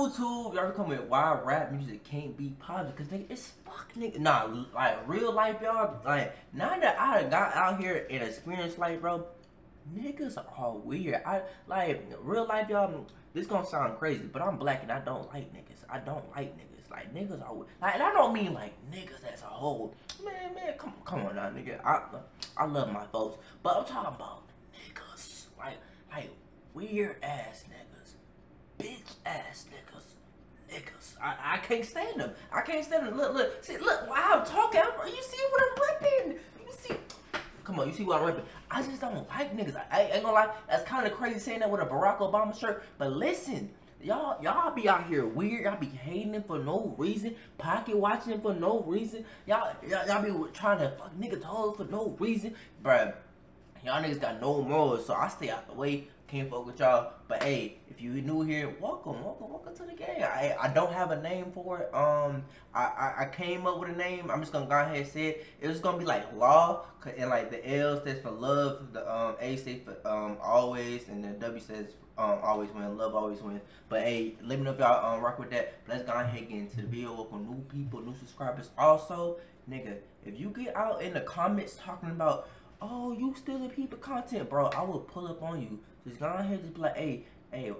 YouTube, y'all come with why rap music can't be positive, cause nigga, it's fuck nigga. Nah, like real life, y'all. Like now that I done got out here and experienced life, bro, niggas are weird. I like real life, y'all. This gonna sound crazy, but I'm black and I don't like niggas. I don't like niggas. Like niggas are like, and I don't mean like niggas as a whole. Man, come on now, nigga. I love my folks, but I'm talking about niggas, like weird ass niggas, bitch ass niggas. I can't stand them. I can't stand them. Look, see, look. While I'm talking, you see what I'm ripping? You see? Come on, you see what I'm ripping? I just don't like niggas. I ain't gonna lie. That's kind of crazy saying that with a Barack Obama shirt. But listen, y'all be out here weird. Y'all be hating him for no reason. Pocket watching him for no reason. Y'all be trying to fuck niggas toes for no reason, bruh. Y'all niggas got no morals, so I stay out the way. Can't fuck with y'all. But hey, if you new here, welcome to the game. I don't have a name for it. I came up with a name. I'm just gonna go ahead and say it. It was gonna be like law, and like the L stands for love, the A stands for always, and the W says always win, love always wins. But hey, let me know if y'all rock with that. Let's go ahead and get into the video. Welcome new people, new subscribers. Also, nigga, if you get out in the comments talking about, oh, you stealing people content, bro, I will pull up on you. Just go ahead and be like, hey,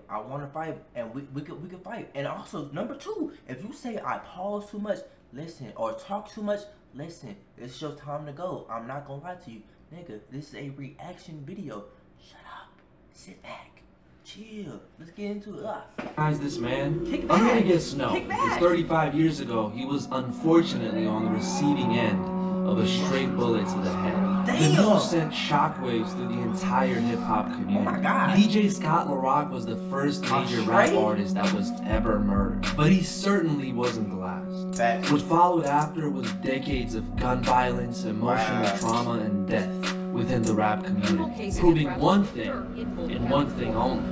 I want to fight, and we can fight. And also, number two, if you say I pause too much, listen, or talk too much, listen. It's your time to go. I'm not gonna lie to you, nigga. This is a reaction video. Shut up. Sit back. Chill. Let's get into it. Guys, this man, Kick I'm gonna back. get snow. Kick back. Because 35 years ago, he was unfortunately on the receiving end of a straight bullet to the head. Damn. The news sent shockwaves through the entire hip-hop community. Oh my God. DJ Scott LaRock was the first major rap artist that was ever murdered. But he certainly wasn't the last. Facts. What followed after was decades of gun violence, emotional trauma, and death within the rap community, proving one thing, and one thing only.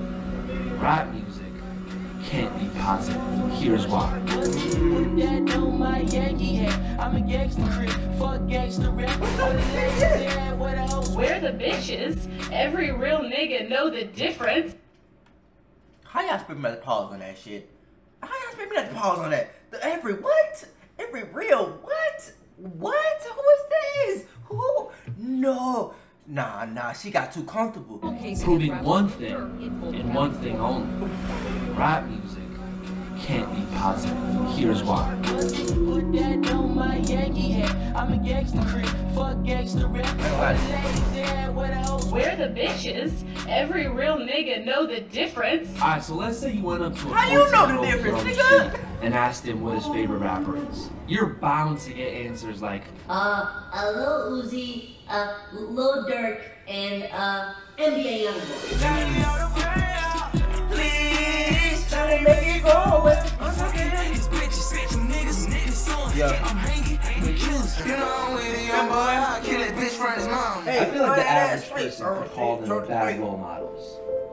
Rap music can't be positive. Here's why. We're the bitches. Every real nigga know the difference. How y'all expect me to pause on that shit? How y'all expect me to pause on that? Every what? Every real what? What? Who is this? Who? No. Nah, she got too comfortable. Proving one thing, and one thing only. Rap music can't be positive. Here's why. We're the bitches. Every real nigga know the difference. Alright, so let's say you went up to a How you know the 14-year-old kid difference, on the nigga? street and asked him what his favorite rapper is. You're bound to get answers like, Lil Uzi, Lil Durk, and NBA Youngboy. Please, try to make it go away. I'm not kidding. I feel like the average person could call them bad role models.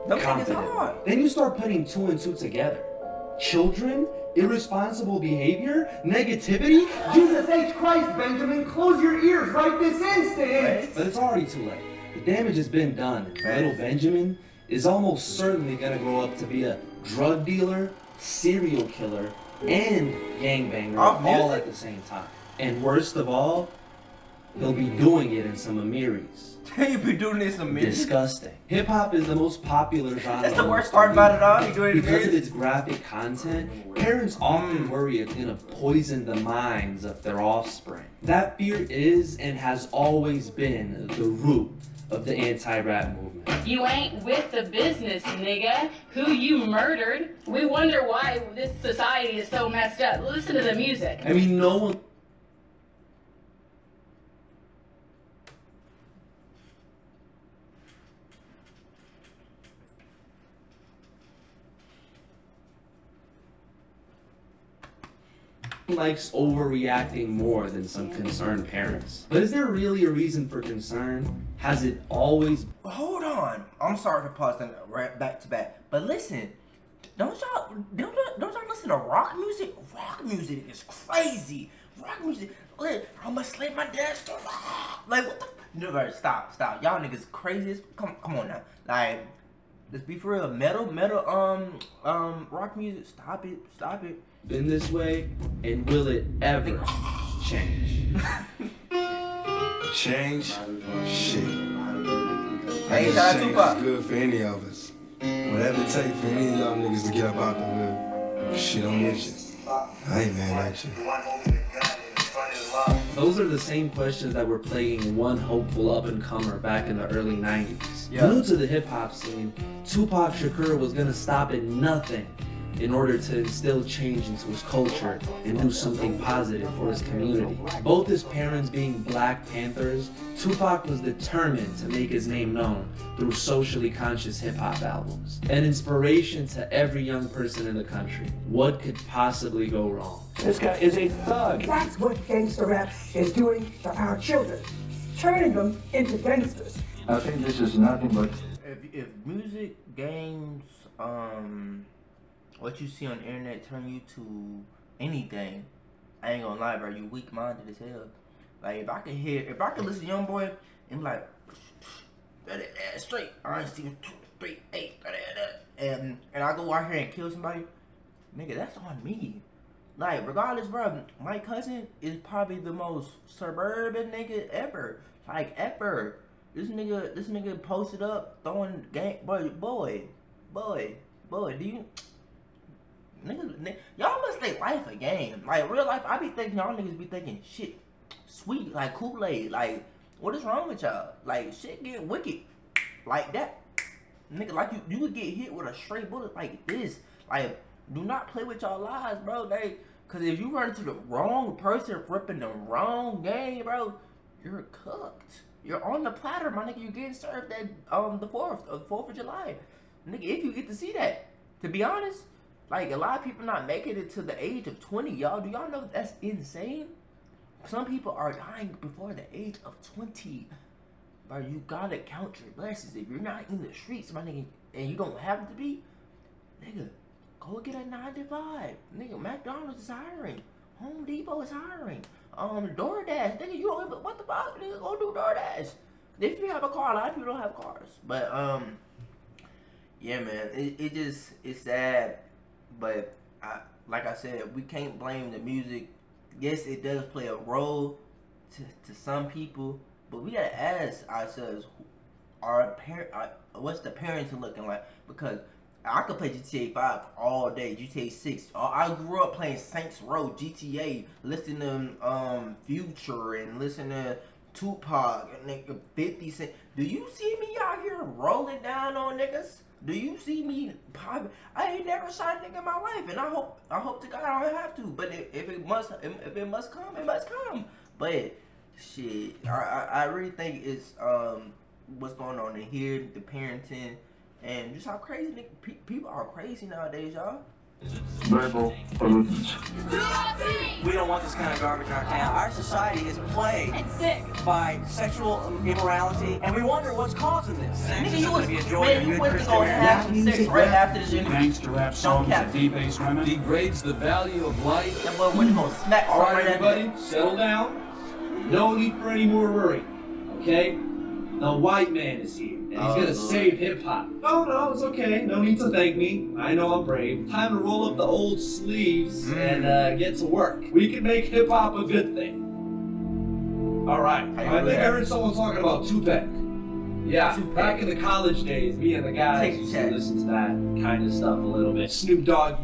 Them niggas Confident. hard. Then you start putting two and two together. Children, irresponsible behavior, negativity. Jesus H. Christ, Benjamin, close your ears right this instant! But it's already too late. The damage has been done. Little Benjamin is almost certainly gonna grow up to be a drug dealer, serial killer, and gangbanger all at the same time. And worst of all, he'll be doing it in some Amiris. You be doing this to me. Disgusting. Hip hop is the most popular genre. That's the worst part about it all. You doing it Because of its graphic content, parents often worry it's gonna poison the minds of their offspring. That fear is and has always been the root of the anti-rap movement. You ain't with the business, nigga. Who you murdered. We wonder why this society is so messed up. Listen to the music. I mean, no one likes overreacting more than some concerned parents. But is there really a reason for concern? Has it always? Hold on. I'm sorry for pausing right back to back. But listen, don't y'all listen to rock music? Rock music is crazy. Rock music. Look, I'ma slay my dance to rock. Like what the? No, stop. Y'all niggas crazy as come on now. Like Let's be for real. Metal, rock music. Stop it. Been this way, and will it ever change? Change? Shit. Hey, Change shout out is Tupac. good for any of us. Whatever it takes for any of y'all niggas to get up out the hood. Shit, I'm with you. I ain't mad at you. Those are the same questions that were plaguing one hopeful up-and-comer back in the early 90s. Yeah. New to the hip-hop scene, Tupac Shakur was gonna stop at nothing in order to instill change into his culture and do something positive for his community. Both his parents being Black Panthers, Tupac was determined to make his name known through socially conscious hip-hop albums. An inspiration to every young person in the country. What could possibly go wrong? This guy is a thug. That's what gangster rap is doing to our children, turning them into gangsters. I think this is nothing but... If music, games, what you see on the internet turn you to anything, I ain't gonna lie, bro, you weak-minded as hell. Like, if I could listen to Young Boy and be like, straight, I see 2, 3, 8, and I go out here and kill somebody, nigga, that's on me. Like, regardless, bro, my cousin is probably the most suburban nigga ever. Like, ever. This nigga posted up throwing gang, boy, do you, nigga, y'all must think life a game. Like, real life, I be thinking y'all niggas be thinking shit sweet, like Kool-Aid. Like, what is wrong with y'all? Like, shit get wicked like that. Nigga, like, you could get hit with a straight bullet like this. Like, do not play with y'all lives, bro. Cause if you run into the wrong person ripping the wrong game, bro, you're cooked. You're on the platter, my nigga. You're getting served at the 4th of July. Nigga, if you get to see that. To be honest, like, a lot of people not making it to the age of 20, y'all. Do y'all know that's insane? Some people are dying before the age of 20. Bro, you gotta count your blessings. If you're not in the streets, my nigga, and you don't have to be, nigga, go get a 9 to 5. Nigga, McDonald's is hiring. Home Depot is hiring. DoorDash. Nigga, you don't even, what the fuck? Nigga, go do DoorDash. If you have a car, a lot of people don't have cars. But, yeah, man, it's sad. But, like I said, we can't blame the music. Yes, it does play a role to some people. But we gotta ask ourselves, what's the parenting looking like? Because I could play GTA 5 all day, GTA 6. I grew up playing Saints Row, GTA, listening to Future and listening to Tupac and 50 Cent. Do you see me out here rolling down on niggas? Do you see me popping? I ain't never shot a nigga in my life, and I hope to God I don't have to. But if it must come, it must come. But shit, I really think it's what's going on in here, the parenting. And just how crazy people are crazy nowadays, y'all. Verbal pollutants. We don't want this kind of garbage in our town. Our society is plagued It's sick. by sexual immorality, and we wonder what's causing this. Sex Nigga, is you going was, to be a joy man, and you good went to Christian go marriage. have some sex right after this interview. Gangster rap songs cap. that debase women. Degrades the value of life. That boy went to go smack All something right, right everybody, after. settle down. No need for any more worry, okay? The white man is here, and he's gonna save hip-hop. No, it's okay. No need to thank me. I know I'm brave. Time to roll up the old sleeves and get to work. We can make hip-hop a good thing. All right. I think I heard someone talking about Tupac. Yeah, back in the college days, me and the guys used to listen to that kind of stuff a little bit. Snoop Dogg,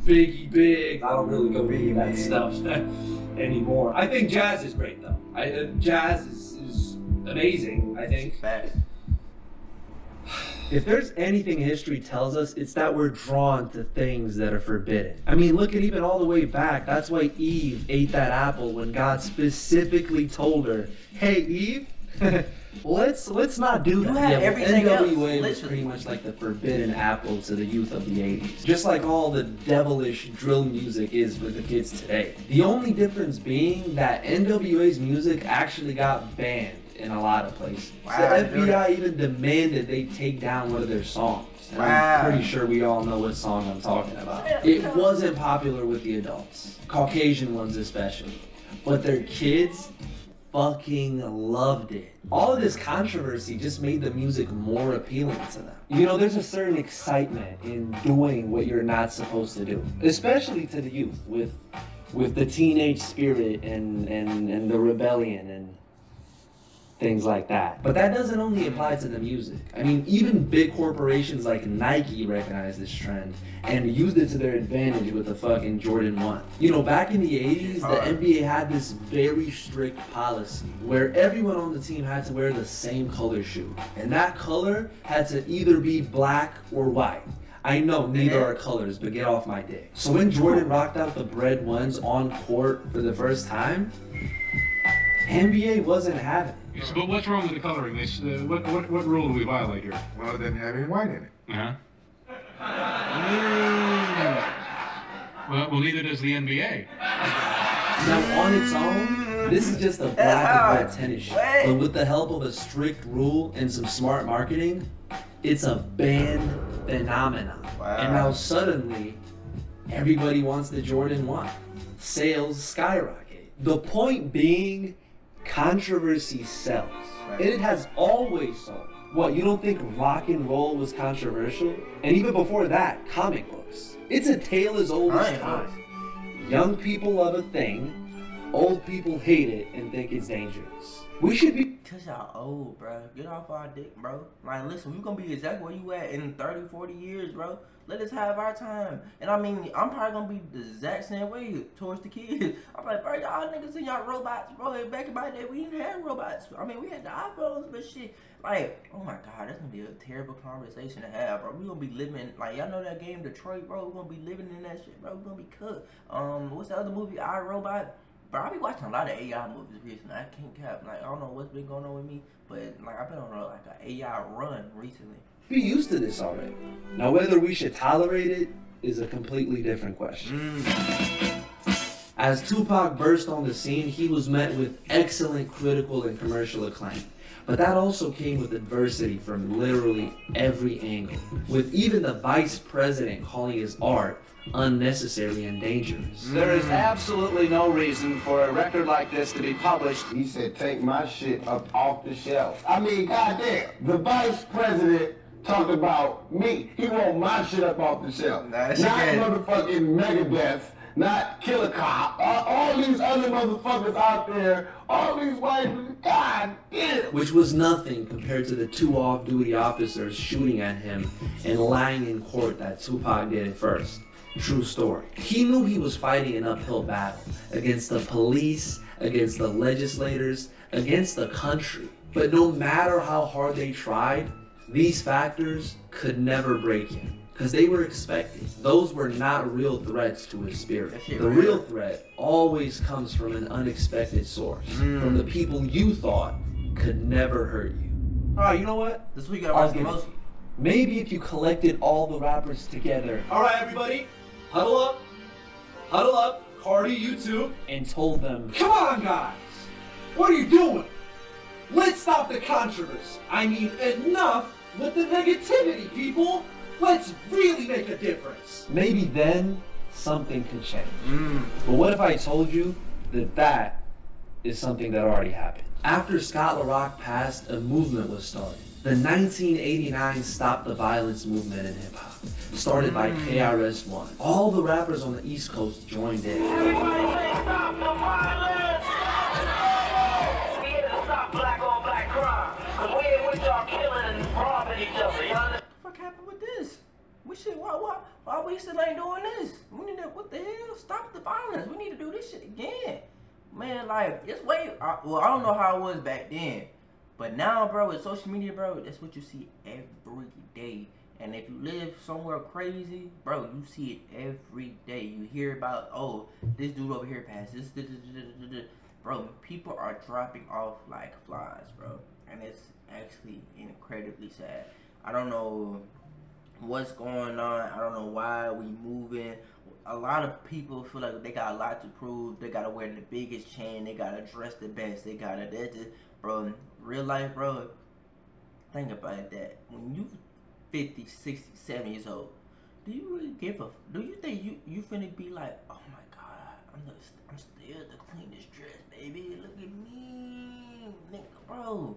Biggie Big. I don't really go reading that stuff anymore. I think jazz is great though. Jazz is amazing, I think. Facts. If there's anything history tells us, it's that we're drawn to things that are forbidden. I mean, look at even all the way back. That's why Eve ate that apple when God specifically told her, "Hey, Eve, let's not do that." You have everything else, NWA was literally. pretty much like the forbidden apple to the youth of the 80s. Just like all the devilish drill music is for the kids today. The only difference being that NWA's music actually got banned in a lot of places. Wow, The FBI even demanded they take down one of their songs. And Wow. I'm pretty sure we all know what song I'm talking about. It wasn't popular with the adults, Caucasian ones especially. But their kids fucking loved it. All of this controversy just made the music more appealing to them. You know, there's a certain excitement in doing what you're not supposed to do, especially to the youth with the teenage spirit and the rebellion and things like that. But that doesn't only apply to the music. I mean, even big corporations like Nike recognize this trend and used it to their advantage with the fucking Jordan 1. You know, back in the 80s, the NBA had this very strict policy where everyone on the team had to wear the same color shoe. And that color had to either be black or white. I know neither are colors, but get off my dick. So when Jordan rocked out the Bred ones on court for the first time, NBA wasn't having it. So, but what's wrong with the coloring? What rule do we violate here? Well, it doesn't have any white in it. Uh-huh. Well, neither does the NBA. Now, on its own, this is just a black and red tennis shoe. But with the help of a strict rule and some smart marketing, it's a banned phenomenon. Wow. And now suddenly, everybody wants the Jordan 1. Sales skyrocket. The point being, controversy sells. And it has always sold. What, you don't think rock and roll was controversial? And even before that, comic books. It's a tale as old as time. Young people love a thing, old people hate it and think it's dangerous. We should be... Cause y'all old, bro. Get off our dick, bro. Like, listen, we gonna be exactly where you at in 30, 40 years, bro. Let us have our time. And I mean, I'm probably gonna be the exact same way towards the kids. I'm like, bro, y'all niggas and y'all robots, bro. Back in my day, we didn't have robots. I mean, we had the iPhones, but shit. Like, oh my God, that's gonna be a terrible conversation to have, bro. We gonna be living, like, y'all know that game Detroit, bro? We gonna be living in that shit, bro. We gonna be cooked. What's the other movie, iRobot? Bro, I be watching a lot of AI movies recently. I can't cap. Like, I don't know what's been going on with me, but like I've been on like an AI run recently. Be used to this already. Now, whether we should tolerate it is a completely different question. As Tupac burst on the scene, he was met with excellent critical and commercial acclaim. But that also came with adversity from literally every angle, with even the vice president calling his art unnecessary and dangerous. There is absolutely no reason for a record like this to be published. He said, take my shit up off the shelf. I mean, goddamn, the vice president talked about me. He want my shit up off the shelf. Not motherfucking Megadeth, not Killer Cop, all these other motherfuckers out there, all these white, god damn. Which was nothing compared to the two off-duty officers shooting at him and lying in court that Tupac did it first. True story. He knew he was fighting an uphill battle against the police, against the legislators, against the country. But no matter how hard they tried, these factors could never break him. Because they were expected. Those were not real threats to his spirit. The real threat always comes from an unexpected source. From the people you thought could never hurt you. Alright, you know what? This week I watched the most. Maybe if you collected all the rappers together. Alright, everybody. Huddle up, Cardi, you too, and told them, come on guys, what are you doing? Let's stop the controversy. I mean, enough with the negativity, people. Let's really make a difference. Maybe then something could change. But what if I told you that that is something that already happened? After Scott LaRock passed, a movement was started. The 1989 Stop the Violence movement in hip-hop, started by KRS-One. All the rappers on the East Coast joined in. Everybody say stop the violence! We here to stop black on black crime. Cause we ain't with y'all killing and robbing each other, y'all. What the fuck happened with this? We should, why we still ain't doing this? We need to, what the hell? Stop the violence. We need to do this shit again. Man, like, it's way, well, I don't know how it was back then. But now, bro, with social media, bro, that's what you see every day. And if you live somewhere crazy, bro, you see it every day. You hear about, oh, this dude over here passed this. Bro, people are dropping off like flies, bro. And it's actually incredibly sad. I don't know what's going on. I don't know why we moving. A lot of people feel like they got a lot to prove. They got to wear the biggest chain. They got to dress the best. They got to, bro, real life, bro, think about that. When you 50, 60, 70 years old, do you really give a, do you think you finna be like, oh my God, I'm still the cleanest dress, baby, look at me. bro,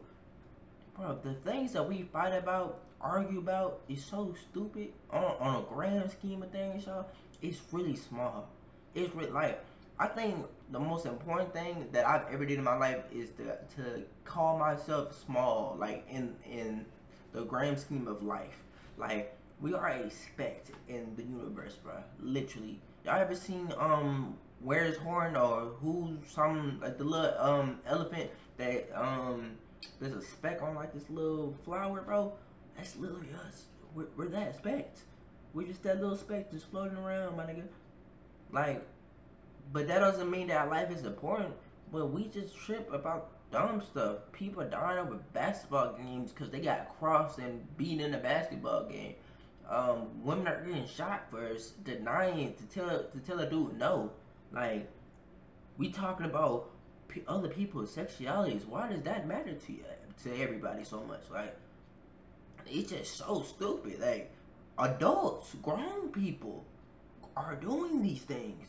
the things that we fight about, argue about, is so stupid on a grand scheme of things, y'all. It's really small. It's really, like, I think the most important thing that I've ever did in my life is to call myself small, like, in the grand scheme of life. Like, we are a speck in the universe, bro. Literally. Y'all ever seen Where's Horn, or who's some, like, the little elephant that there's a speck on, like, this little flower, bro? That's literally us. We're that speck. We're just that little speck just floating around, my nigga. Like, but that doesn't mean that life is important. But we just trip about dumb stuff. People dying over basketball games because they got crossed and beaten in a basketball game. Women are getting shot for denying to tell a dude no. Like, we talking about other people's sexualities. Why does that matter to everybody so much? Like, it's just so stupid. Like, adults, grown people are doing these things.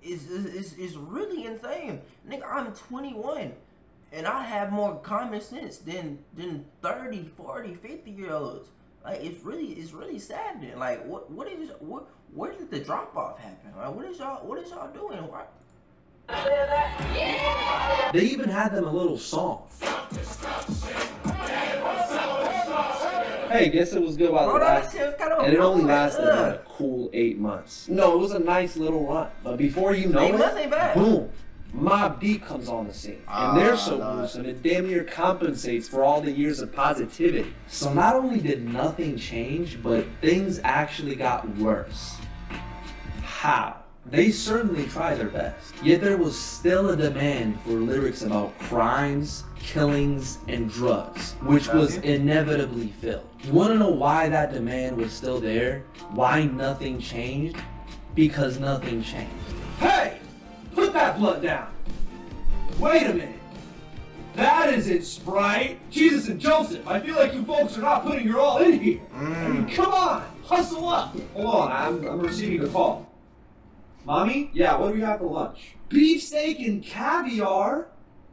It's really insane. Nigga, I'm 21 and I have more common sense than 30, 40, 50-year-olds. Like, it's really saddening. Like, where did the drop off happen? Like, what is y'all doing? Why? They even had them a little song. Hey, guess it was good while it lasted. And it only lasted about a cool 8 months. No, it was a nice little run. But before you know it, boom, Mobb Deep comes on the scene. And they're so gruesome, it damn near compensates for all the years of positivity. So not only did nothing change, but things actually got worse. How? They certainly tried their best. Yet there was still a demand for lyrics about crimes, killings, and drugs, which was inevitably filled. You want to know why that demand was still there? Why nothing changed? Because nothing changed. Hey! Put that blood down! Wait a minute. That isn't Sprite. Jesus and Joseph, I feel like you folks are not putting your all in here. I mean, come on, hustle up. Hold on, I'm receiving a call. Mommy? Yeah, what do we have for lunch? Beefsteak and caviar?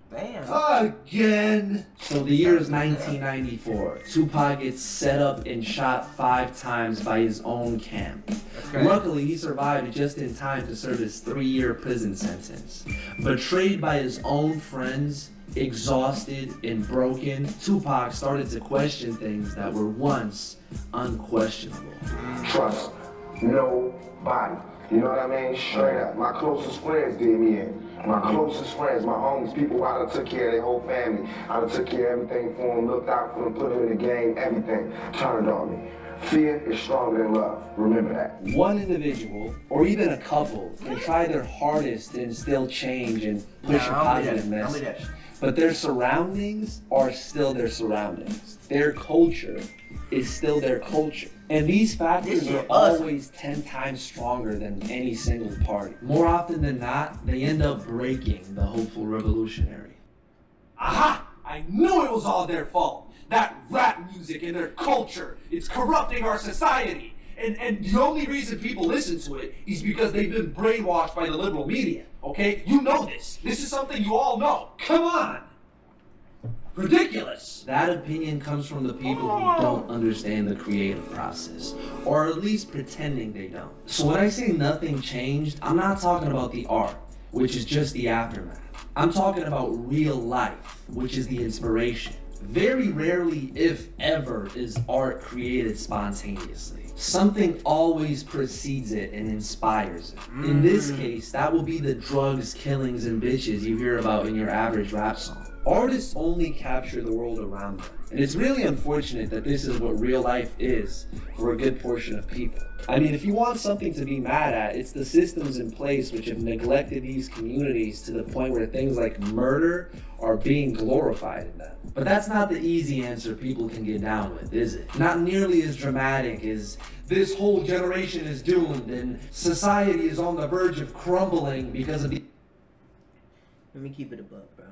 Damn. Again. So the year is 1994. Tupac gets set up and shot 5 times by his own camp. Okay. Luckily, he survived just in time to serve his 3-year prison sentence. Betrayed by his own friends, exhausted and broken, Tupac started to question things that were once unquestionable. Trust nobody. You know what I mean? Straight up. My closest friends did me in. My closest friends, my homies, people who I done took care of their whole family. I done took care of everything for them, looked out for them, put them in the game, everything. Turned on me. Fear is stronger than love. Remember that. One individual, or even a couple, can try their hardest to instill change and push a positive message. But their surroundings are still their surroundings. Their culture is still their culture. And these factors are always 10 times stronger than any single party. More often than not, they end up breaking the hopeful revolutionary. Aha! I knew it was all their fault. That rap music and their culture, it's corrupting our society. And the only reason people listen to it is because they've been brainwashed by the liberal media, okay? You know this. This is something you all know. Come on! Ridiculous! That opinion comes from the people who don't understand the creative process, or at least pretending they don't. So when I say nothing changed, I'm not talking about the art, which is just the aftermath. I'm talking about real life, which is the inspiration. Very rarely, if ever, is art created spontaneously. Something always precedes it and inspires it. In this case, that will be the drugs, killings, and bitches you hear about in your average rap song. Artists only capture the world around them. And it's really unfortunate that this is what real life is for a good portion of people. I mean, if you want something to be mad at, it's the systems in place which have neglected these communities to the point where things like murder are being glorified in them. But that's not the easy answer people can get down with, is it? Not nearly as dramatic as this whole generation is doomed and society is on the verge of crumbling because of the... Let me keep it a buck, bro.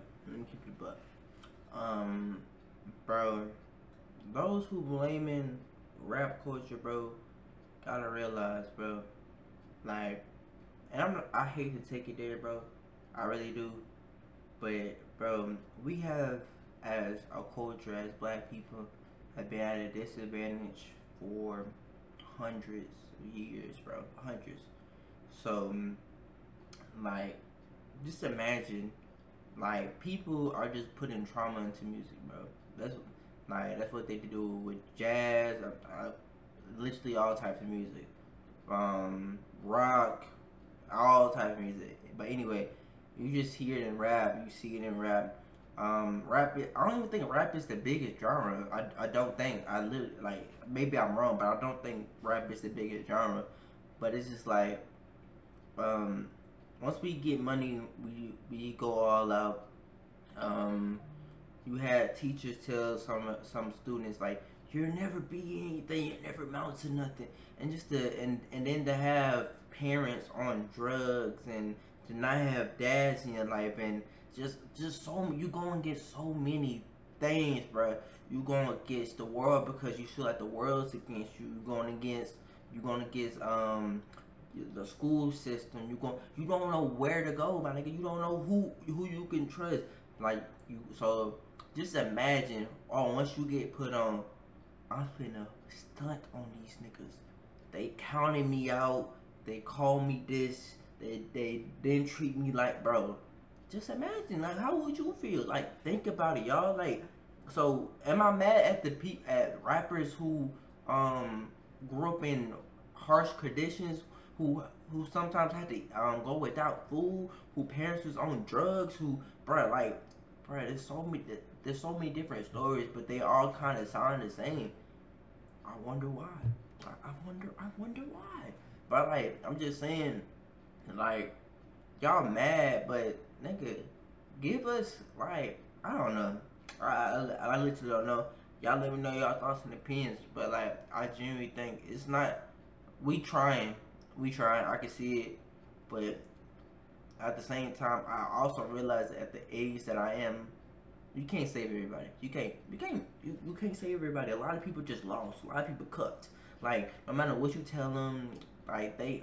Bro, those who blaming rap culture, bro, gotta realize, bro, like, and I hate to take it there, bro, I really do, but, bro, we have as a culture, as black people, have been at a disadvantage for hundreds of years, bro. Hundreds. So, like, just imagine, like, people are just putting trauma into music, bro. That's what they do with jazz, literally all types of music, rock, all types of music. But anyway, you just hear it in rap, you see it in rap. Rap, I don't even think rap is the biggest genre. I don't think. I literally, like, maybe I'm wrong, but I don't think rap is the biggest genre. But it's just like, once we get money, we go all out. You had teachers tell some students, like, you'll never be anything, you'll never amount to nothing, and just and then to have parents on drugs and to not have dads in your life, and just so you gonna get so many things, bro. You going against the world because you feel like the world's against you. You going against the school system. You don't know where to go, my nigga. You don't know who you can trust. Like, so just imagine, once you get put on, I'm finna stunt on these niggas. They counted me out. They called me this. They didn't treat me like, bro. Just imagine, like, how would you feel? Like, think about it, y'all. Like, so am I mad at rappers who grew up in harsh conditions, who sometimes had to go without food, who parents was on drugs, bruh, there's so many different stories, but they all kind of sound the same. I wonder why. I wonder why. But, like, I'm just saying, like, y'all mad, but nigga, give us, like, I don't know. I literally don't know. Y'all let me know y'all thoughts and opinions, but, like, I genuinely think it's not. We trying. I can see it, but at the same time, I also realize that at the age that I am, you can't save everybody. You can't save everybody. A lot of people just lost. A lot of people cut. Like, no matter what you tell them, like, they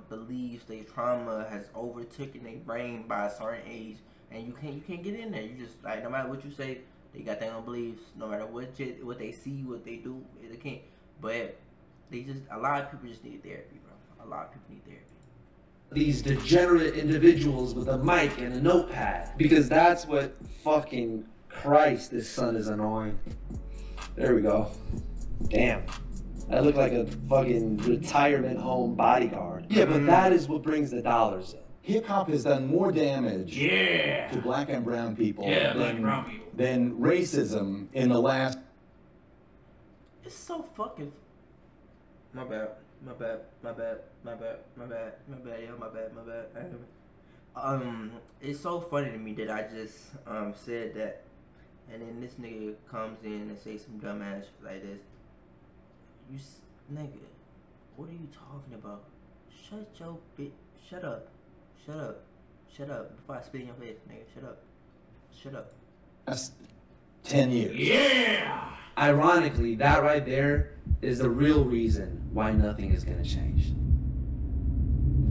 believe their trauma has overtaken their brain by a certain age, and you can't get in there. You just, like, no matter what you say, they got their own beliefs. No matter what they see, what they do, they can't. But a lot of people just need therapy, bro. A lot of people need therapy. These degenerate individuals with a mic and a notepad, because that's what fucking Christ, this son is annoying. There we go. Damn. I look like a fucking retirement home bodyguard. Yeah, but that is what brings the dollars in. Hip hop has done more damage to black and brown people than racism in the last. It's so fucking. My bad, it's so funny to me that I just said that, and then this nigga comes in and say some dumbass shit like this. Nigga, what are you talking about? Shut your bitch. Shut up before I spit in your face, nigga. Shut up. That's 10 years. Yeah! Ironically, that right there is the real reason why nothing is gonna change.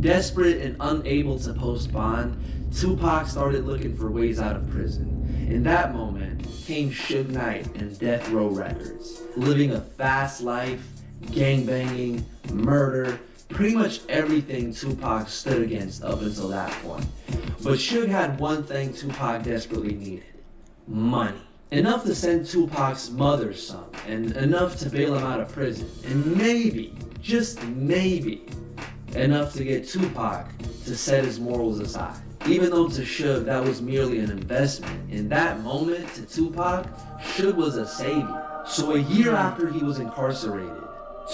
Desperate and unable to post bond, Tupac started looking for ways out of prison. In that moment came Suge Knight and Death Row Records, living a fast life, gangbanging, murder, pretty much everything Tupac stood against up until that point. But Suge had one thing Tupac desperately needed: money. Enough to send Tupac's mother some, and enough to bail him out of prison, and maybe, just maybe, enough to get Tupac to set his morals aside. Even though to Suge that was merely an investment, in that moment to Tupac, Suge was a savior. So a year after he was incarcerated,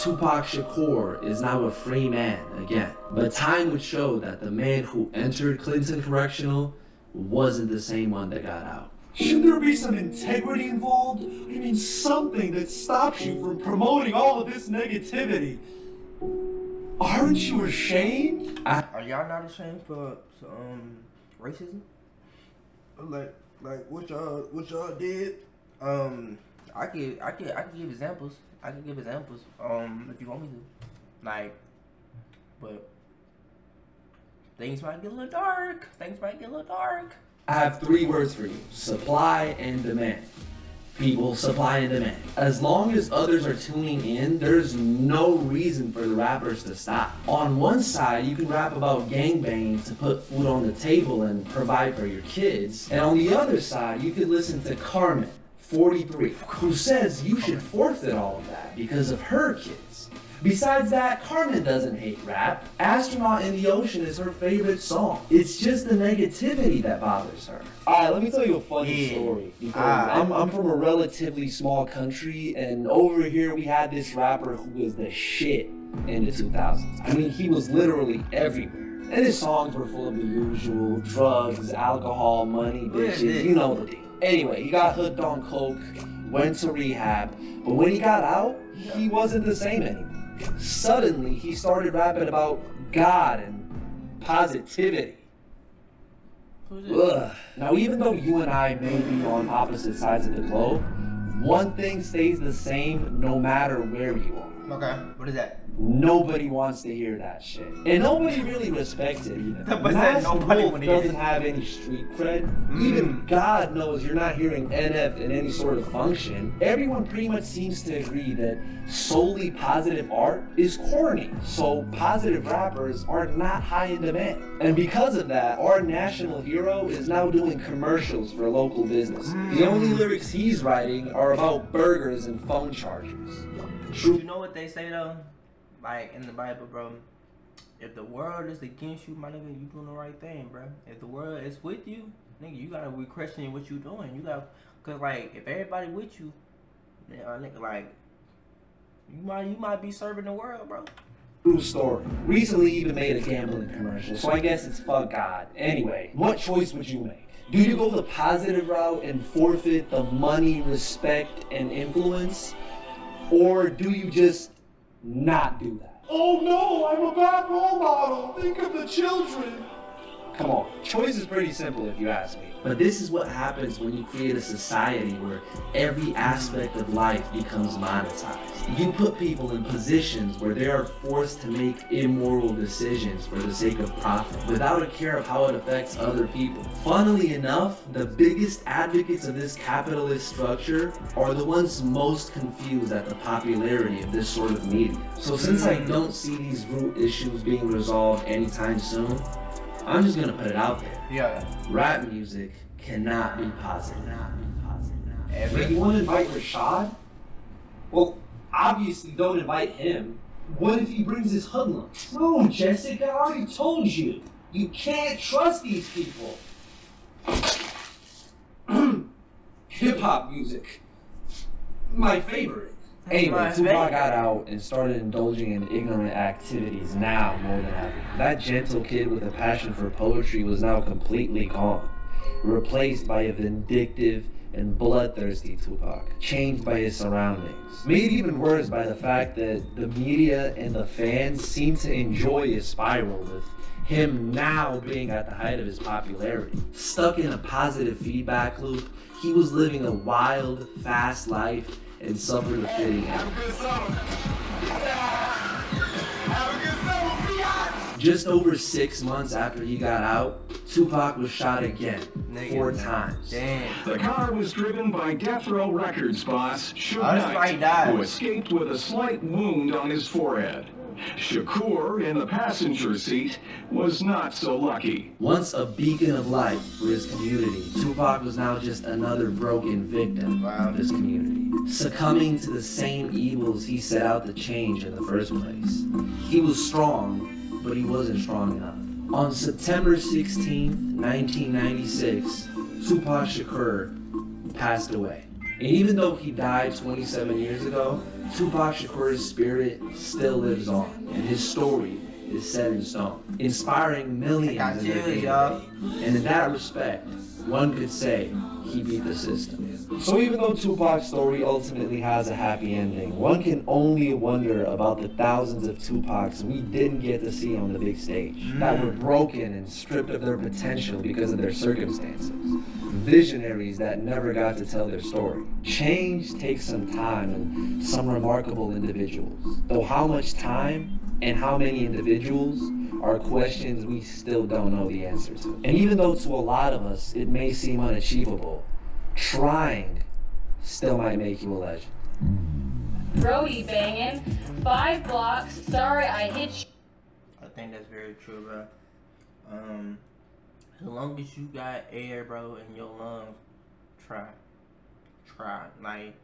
Tupac Shakur is now a free man again. But time would show that the man who entered Clinton Correctional wasn't the same one that got out. Should there be some integrity involved? I mean, something that stops you from promoting all of this negativity. Aren't you ashamed? Are y'all not ashamed for racism? Like what y'all did? I can give examples. If you want me to. Like, but things might get a little dark. I have 3 words for you: supply and demand. People, supply and demand. As long as others are tuning in, there's no reason for the rappers to stop. On one side, you can rap about gangbanging to put food on the table and provide for your kids. And on the other side, you can listen to Carmen, 43, who says you should forfeit all of that because of her kids. Besides that, Carmen doesn't hate rap. Astronaut in the Ocean is her favorite song. It's just the negativity that bothers her. Alright, let me tell you a funny story. Because I'm from a relatively small country, and over here we had this rapper who was the shit in the 2000s. I mean, he was literally everywhere. And his songs were full of the usual drugs, alcohol, money, bitches, you know the deal. Anyway, he got hooked on coke, went to rehab, but when he got out, he wasn't the same anymore. Suddenly, he started rapping about God and positivity. Ugh. Now, even though you and I may be on opposite sides of the globe, one thing stays the same no matter where you are. Okay, what is that? Nobody wants to hear that shit. And nobody really respects it either. But Nas nobody Wolf doesn't have any street cred. Even God knows you're not hearing NF in any sort of function. Everyone pretty much seems to agree that solely positive art is corny. So positive rappers are not high in demand. And because of that, our national hero is now doing commercials for local business. The only lyrics he's writing are about burgers and phone chargers. You know what they say though? Like in the Bible, bro, if the world is against you, my nigga, you doing the right thing, bro. If the world is with you, nigga, you gotta be questioning what you doing. You gotta, cause like if everybody with you, nigga, like you might be serving the world, bro. True story. Recently even made a gambling commercial, so I guess it's fuck God. Anyway, what choice would you make? Do you go the positive route and forfeit the money, respect, and influence? Or do you just not do that? Oh no, I'm a bad role model. Think of the children. Come on, choice is pretty simple if you ask me. But this is what happens when you create a society where every aspect of life becomes monetized. You put people in positions where they are forced to make immoral decisions for the sake of profit, without a care of how it affects other people. Funnily enough, the biggest advocates of this capitalist structure are the ones most confused at the popularity of this sort of media. So since I don't see these root issues being resolved anytime soon, I'm just gonna put it out there. Yeah. Rap music cannot be positive. Wait, you want to invite Rashad? Well, obviously don't invite him. What if he brings his hoodlums? No, Jessica, I already told you. You can't trust these people. Hip-hop music. My favorite. Anyway, Tupac got out and started indulging in ignorant activities now more than ever. That gentle kid with a passion for poetry was now completely gone, replaced by a vindictive and bloodthirsty Tupac, changed by his surroundings. Made even worse by the fact that the media and the fans seemed to enjoy his spiral, with him now being at the height of his popularity. Stuck in a positive feedback loop, he was living a wild, fast life and suffered a fitting end. Just over 6 months after he got out, Tupac was shot again, 4 times. Damn. The car was driven by Death Row Records boss Suge Knight, who escaped with a slight wound on his forehead. Shakur, in the passenger seat, was not so lucky. Once a beacon of light for his community, Tupac was now just another broken victim of his community, succumbing to the same evils he set out to change in the first place. He was strong, but he wasn't strong enough. On September 16, 1996, Tupac Shakur passed away. And even though he died 27 years ago, Tupac Shakur's spirit still lives on, and his story is set in stone, inspiring millions in their day. And in that respect, one could say he beat the system. So even though Tupac's story ultimately has a happy ending, one can only wonder about the thousands of Tupacs we didn't get to see on the big stage, that were broken and stripped of their potential because of their circumstances. Visionaries that never got to tell their story. Change takes some time and some remarkable individuals. Though how much time and how many individuals are questions we still don't know the answer to. And even though to a lot of us it may seem unachievable, trying still might make you a legend. Brody banging, 5 blocks, sorry I hit you. I think that's very true, bro. As long as you got air, bro, in your lungs, try. Like,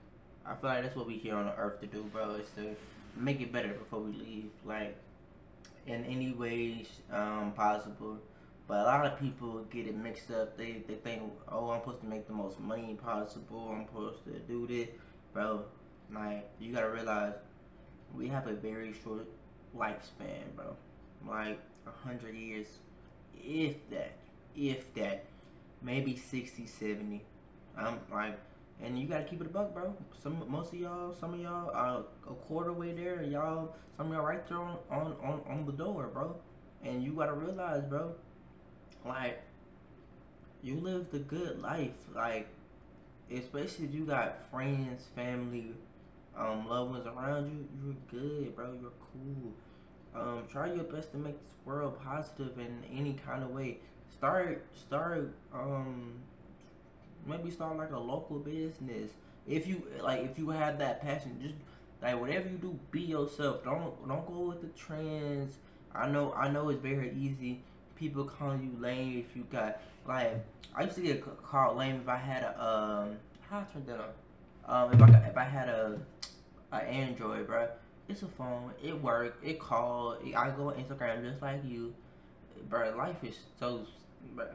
I feel like that's what we here on the earth to do, bro, is to make it better before we leave, like, in any ways possible. But a lot of people get it mixed up. They think, oh, I'm supposed to make the most money possible, I'm supposed to do this. Bro, like, you gotta realize we have a very short lifespan, bro. Like 100 years, if that, maybe 60, 70. Like, and you gotta keep it a buck, bro. Some of y'all are a quarter way there, and some of y'all right there on the door, bro. And you gotta realize, bro, like, you lived a good life, like, especially if you got friends, family, loved ones around you. You're good, bro. You're cool. Try your best to make this world positive in any kind of way. Maybe start like a local business. If you have that passion, just like whatever you do, be yourself. Don't go with the trends. I know it's very easy. People call you lame if you got, like, I used to get called lame if I had a how I turned that on. If I had a Android, bro. It's a phone. It worked. It called. I go on Instagram just like you, bro. Life is so, bro.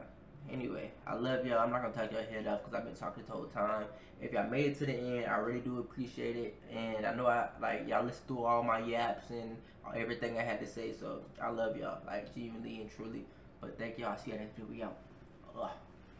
Anyway, I love y'all. I'm not gonna take your head off because I've been talking the whole time. If y'all made it to the end, I really do appreciate it. And I know y'all listened through all my yaps and everything I had to say. So I love y'all, like, genuinely and truly. But thank y'all. See y'all next video. We out.